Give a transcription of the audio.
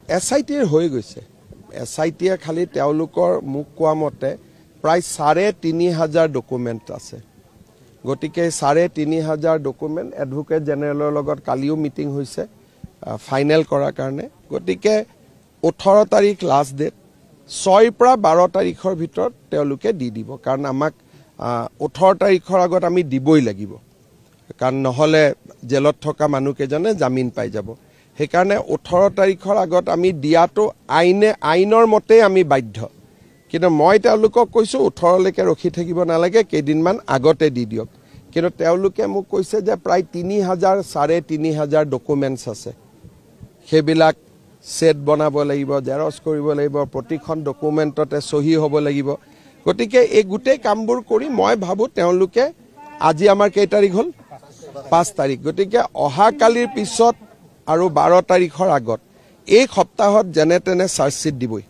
SITৰ হৈ গৈছে SITয়ে খালি তেওঁলোকৰ মুখ কোৱা মতে প্ৰায় ৩,৫০০ ডকুমেণ্ট আছে গতিকে ৩,৫০০ ডকুমেণ্ট এডভোকেট জেনেৰেলৰ লগত কালিও মিটিং হৈছে ফাইনেল কৰাৰ কাৰণে গতিকে 18 তাৰিখ লাষ্ট ডেট 6 পৰা 12 তাৰিখৰ ভিতৰত তেওঁলোকে দি দিব কাৰণ আমাক 18 তাৰিখৰ আগত আমি দিবই লাগিব কাৰণ নহলে জেলত থকা মানুহকেজনে জামিন পাই যাব সেইকাৰণে 18 তাৰিখৰ আগত আমি দিয়াটো আইনৰ মতে আমি বাধ্য কিন্তু মই তেওঁলোকক কৈছো 18 লৈকে ৰখি থাকিব নালাগে কেইদিনমান আগতে দি দিয়ক কিন্তু তেওঁলোকে মোক কৈছে যে প্ৰায় ৩,০০০ ৩,৫০০ ডকুমেণ্টছ আছে সেইবিলাক সেট বনাব লাগিব জেৰক্স কৰিব লাগিব প্ৰতিখন ডকুমেণ্টতে সহি হ'ব লাগিব গতিকে এই গুটেই কামবোৰ কৰি মই ভাবো তেওঁলোকে আজি আমাৰ কেই তাৰিখ হল 5 তাৰিখ গতিকে অহা কালিৰ পিছত আৰু 12 তাৰিখৰ আগত এই সপ্তাহত যেনে তেনে চাৰ্জশিট দিবই